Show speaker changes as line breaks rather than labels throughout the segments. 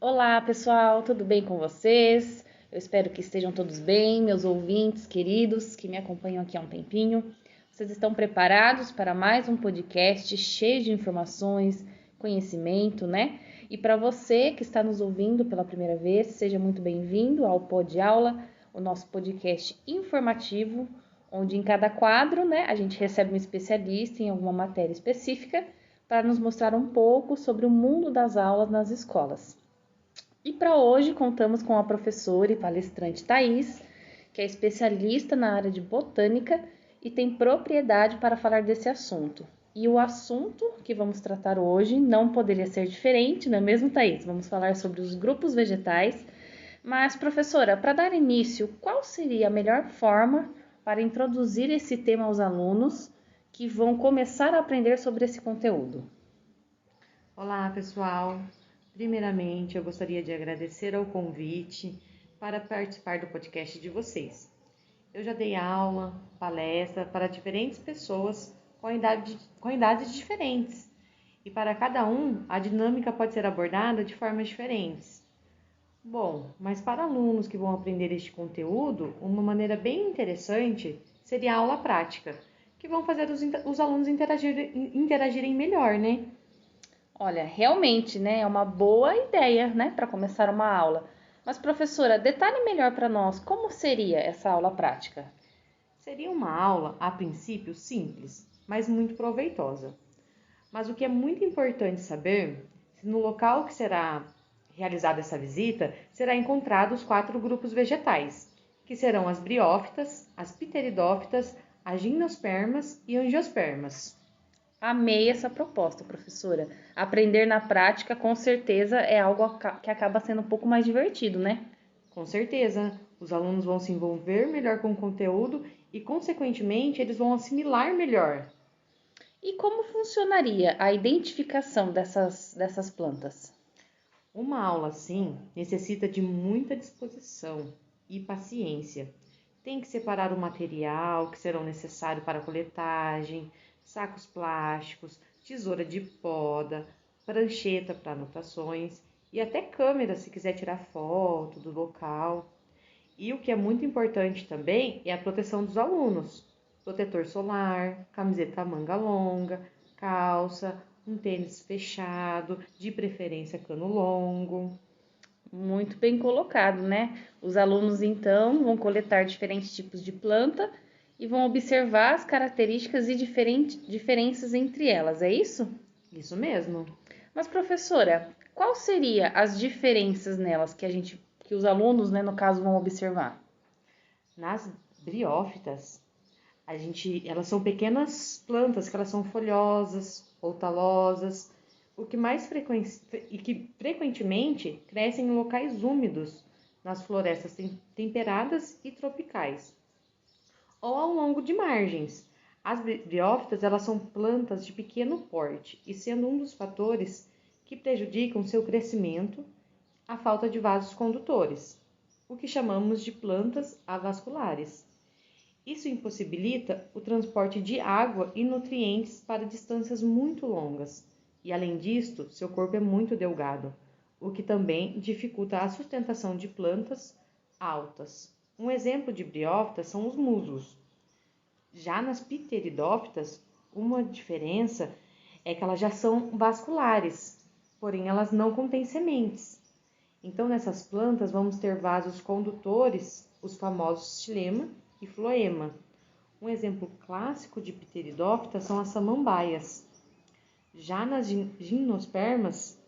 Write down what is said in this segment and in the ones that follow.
Olá, pessoal, tudo bem com vocês? Eu espero que estejam todos bem, meus ouvintes queridos que me acompanham aqui há um tempinho. Vocês estão preparados para mais um podcast cheio de informações, conhecimento, né? E para você que está nos ouvindo pela primeira vez, seja muito bem-vindo ao Pod Aula, o nosso podcast informativo, onde em cada quadro, né, a gente recebe um especialista em alguma matéria específica para nos mostrar um pouco sobre o mundo das aulas nas escolas. E para hoje contamos com a professora e palestrante Thaís, que é especialista na área de botânica e tem propriedade para falar desse assunto. E o assunto que vamos tratar hoje não poderia ser diferente, não é mesmo, Thaís? Vamos falar sobre os grupos vegetais. Mas, professora, para dar início, qual seria a melhor forma para introduzir esse tema aos alunos que vão começar a aprender sobre esse conteúdo?
Olá, pessoal! Primeiramente, eu gostaria de agradecer ao convite para participar do podcast de vocês. Eu já dei aula, palestra para diferentes pessoas com idades diferentes, e para cada um, a dinâmica pode ser abordada de formas diferentes. Bom, mas para alunos que vão aprender este conteúdo, uma maneira bem interessante seria a aula prática, que vão fazer os alunos interagirem melhor, né?
Olha, realmente, né, é uma boa ideia, né, para começar uma aula. Mas, professora, detalhe melhor para nós como seria essa aula prática.
Seria uma aula, a princípio, simples, mas muito proveitosa. Mas o que é muito importante saber, se no local que será realizada essa visita, será encontrado os 4 grupos vegetais, que serão as briófitas, as pteridófitas, as gimnospermas e angiospermas.
Amei essa proposta, professora. Aprender na prática, com certeza, é algo que acaba sendo um pouco mais divertido, né?
Com certeza, os alunos vão se envolver melhor com o conteúdo e, consequentemente, eles vão assimilar melhor.
E como funcionaria a identificação dessas plantas?
Uma aula assim necessita de muita disposição e paciência. Tem que separar o material que serão necessário para a coletagem, sacos plásticos, tesoura de poda, prancheta para anotações e até câmera se quiser tirar foto do local. E o que é muito importante também é a proteção dos alunos. Protetor solar, camiseta manga longa, calça, um tênis fechado, de preferência cano longo.
Muito bem colocado, né? Os alunos, então, vão coletar diferentes tipos de planta e vão observar as características e diferenças entre elas, é isso?
Isso mesmo.
Mas, professora, qual seria as diferenças nelas que os alunos, né, no caso, vão observar?
Nas briófitas, elas são pequenas plantas que elas são folhosas ou talosas, o que mais e que frequentemente crescem em locais úmidos, nas florestas temperadas e tropicais, ou ao longo de margens. As briófitas, elas são plantas de pequeno porte e sendo um dos fatores que prejudicam seu crescimento, a falta de vasos condutores, o que chamamos de plantas avasculares. Isso impossibilita o transporte de água e nutrientes para distâncias muito longas, e além disto, seu corpo é muito delgado, o que também dificulta a sustentação de plantas altas. Um exemplo de briófitas são os musgos. Já nas pteridófitas, uma diferença é que elas já são vasculares, porém elas não contêm sementes. Então, nessas plantas, vamos ter vasos condutores, os famosos xilema e floema. Um exemplo clássico de pteridófita são as samambaias. Já nas gimnospermas,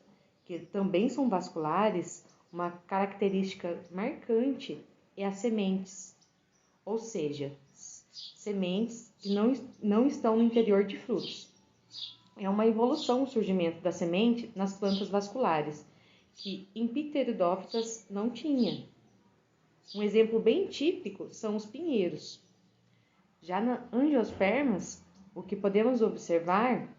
que também são vasculares, uma característica marcante é as sementes, ou seja, sementes que não estão no interior de frutos. É uma evolução o surgimento da semente nas plantas vasculares, que em pteridófitas não tinha. Um exemplo bem típico são os pinheiros. Já nas angiospermas, o que podemos observar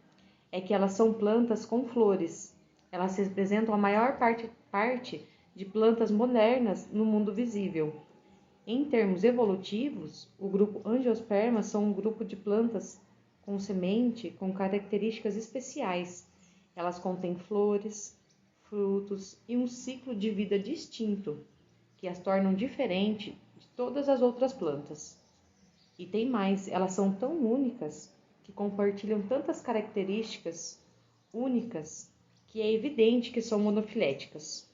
é que elas são plantas com flores. Elas representam a maior parte de plantas modernas no mundo visível. Em termos evolutivos, o grupo Angiospermas são um grupo de plantas com semente com características especiais. Elas contêm flores, frutos e um ciclo de vida distinto, que as tornam diferente de todas as outras plantas. E tem mais, elas são tão únicas que compartilham tantas características únicas que é evidente que são monofiléticas,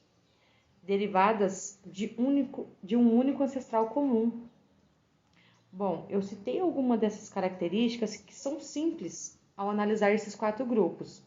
derivadas de um único ancestral comum. Bom, eu citei algumas dessas características que são simples ao analisar esses 4 grupos.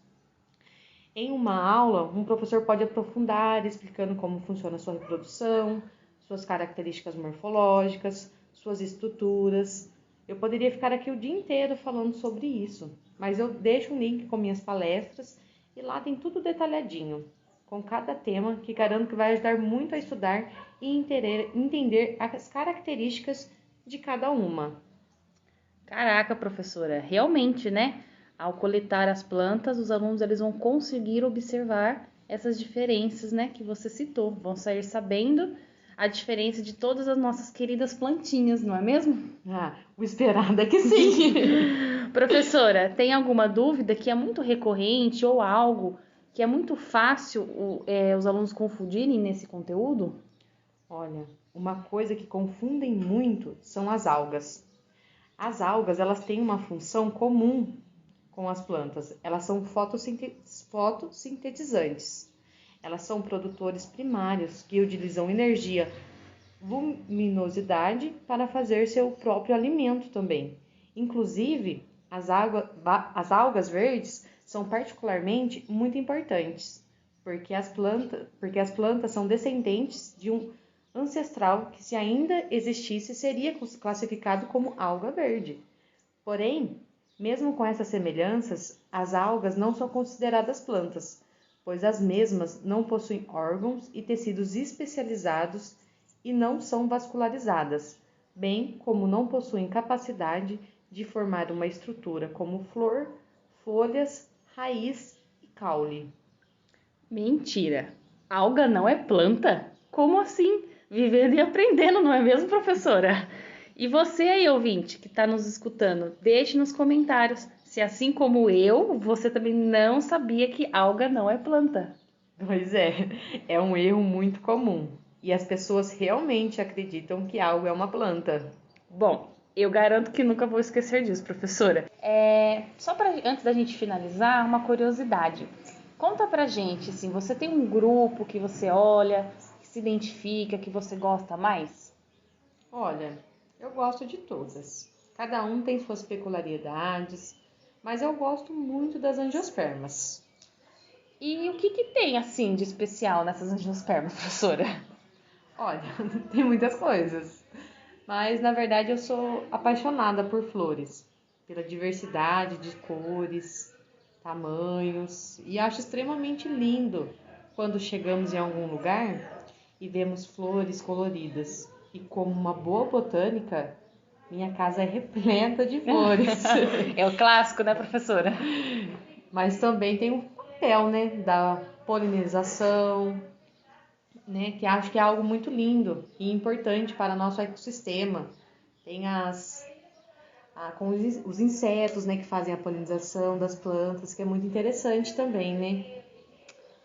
Em uma aula, um professor pode aprofundar explicando como funciona a sua reprodução, suas características morfológicas, suas estruturas. Eu poderia ficar aqui o dia inteiro falando sobre isso, mas eu deixo um link com minhas palestras e lá tem tudo detalhadinho, com cada tema, que garanto que vai ajudar muito a estudar e entender as características de cada uma.
Caraca, professora, realmente, né? Ao coletar as plantas, os alunos eles vão conseguir observar essas diferenças, né, que você citou. Vão sair sabendo a diferença de todas as nossas queridas plantinhas, não é mesmo?
O esperado é que sim.
Professora, tem alguma dúvida que é muito recorrente ou algo que é muito fácil os alunos confundirem nesse conteúdo?
Olha, uma coisa que confundem muito são as algas. As algas, elas têm uma função comum com as plantas. Elas são fotossintetizantes. Elas são produtores primários que utilizam energia, luminosidade para fazer seu próprio alimento também. Inclusive, as algas verdes são particularmente muito importantes, porque as plantas são descendentes de um ancestral que, se ainda existisse, seria classificado como alga verde. Porém, mesmo com essas semelhanças, as algas não são consideradas plantas, pois as mesmas não possuem órgãos e tecidos especializados e não são vascularizadas, bem como não possuem capacidade de formar uma estrutura como flor, folhas, raiz e caule.
Mentira! Alga não é planta? Como assim? Vivendo e aprendendo, não é mesmo, professora? E você aí, ouvinte, que está nos escutando, deixe nos comentários se, assim como eu, você também não sabia que alga não é planta.
Pois é um erro muito comum. E as pessoas realmente acreditam que algo é uma planta.
Bom, eu garanto que nunca vou esquecer disso, professora. Só antes da gente finalizar, uma curiosidade. Conta pra gente, assim, você tem um grupo que você olha, que se identifica, que você gosta mais?
Olha, eu gosto de todas. Cada um tem suas peculiaridades, mas eu gosto muito das angiospermas.
E o que tem, assim, de especial nessas angiospermas, professora?
Olha, tem muitas coisas. Mas, na verdade, eu sou apaixonada por flores, pela diversidade de cores, tamanhos, e acho extremamente lindo quando chegamos em algum lugar e vemos flores coloridas. E como uma boa botânica, minha casa é repleta de flores.
É o clássico, né, professora?
Mas também tem o papel, né, da polinização, né, que acho que é algo muito lindo e importante para nosso ecossistema. Tem com os insetos, né, que fazem a polinização das plantas, que é muito interessante também, né?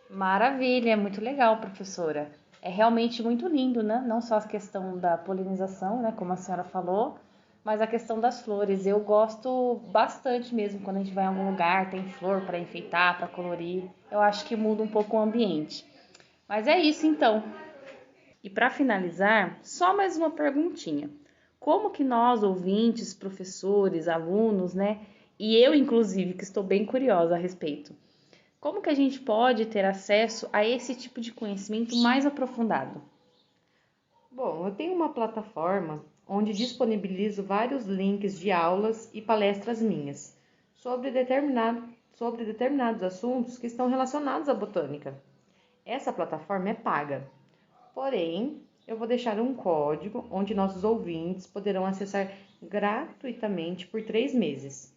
Maravilha, é muito legal, professora. É realmente muito lindo, né? Não só a questão da polinização, né, como a senhora falou, mas a questão das flores. Eu gosto bastante mesmo quando a gente vai em algum lugar, tem flor para enfeitar, para colorir. Eu acho que muda um pouco o ambiente. Mas é isso então. E para finalizar, só mais uma perguntinha. Como que nós, ouvintes, professores, alunos, né, e eu inclusive, que estou bem curiosa a respeito, como que a gente pode ter acesso a esse tipo de conhecimento mais aprofundado?
Bom, eu tenho uma plataforma onde disponibilizo vários links de aulas e palestras minhas sobre determinados assuntos que estão relacionados à botânica. Essa plataforma é paga, porém, eu vou deixar um código onde nossos ouvintes poderão acessar gratuitamente por 3 meses.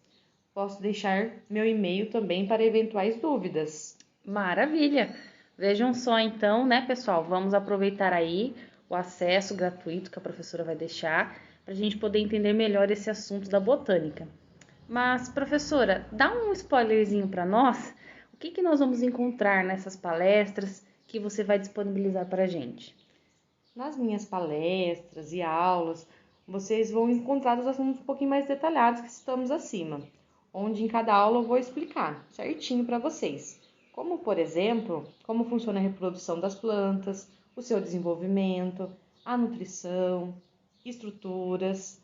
Posso deixar meu e-mail também para eventuais dúvidas.
Maravilha! Vejam só então, né, pessoal? Vamos aproveitar aí o acesso gratuito que a professora vai deixar para a gente poder entender melhor esse assunto da botânica. Mas, professora, dá um spoilerzinho para nós. O que nós vamos encontrar nessas palestras que você vai disponibilizar para a gente?
Nas minhas palestras e aulas, vocês vão encontrar os assuntos um pouquinho mais detalhados que estamos acima, onde em cada aula eu vou explicar certinho para vocês. Como, por exemplo, como funciona a reprodução das plantas, o seu desenvolvimento, a nutrição, estruturas,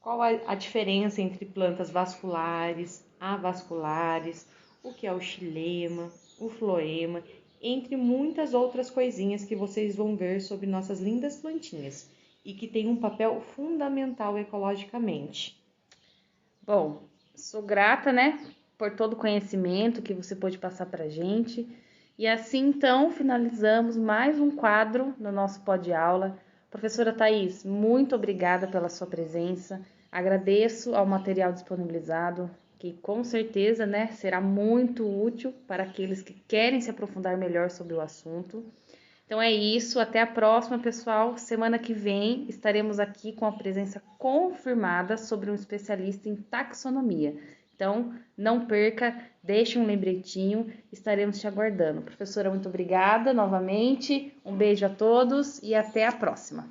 qual a diferença entre plantas vasculares, avasculares, o que é o xilema, o floema, entre muitas outras coisinhas que vocês vão ver sobre nossas lindas plantinhas e que têm um papel fundamental ecologicamente.
Bom, sou grata, né, por todo o conhecimento que você pôde passar para a gente. E assim, então, finalizamos mais um quadro no nosso Pod Aula. Professora Thaís, muito obrigada pela sua presença. Agradeço ao material disponibilizado, que com certeza, né, será muito útil para aqueles que querem se aprofundar melhor sobre o assunto. Então é isso, até a próxima, pessoal. Semana que vem estaremos aqui com a presença confirmada sobre um especialista em taxonomia. Então, não perca, deixe um lembretinho, estaremos te aguardando. Professora, muito obrigada novamente, um beijo a todos e até a próxima.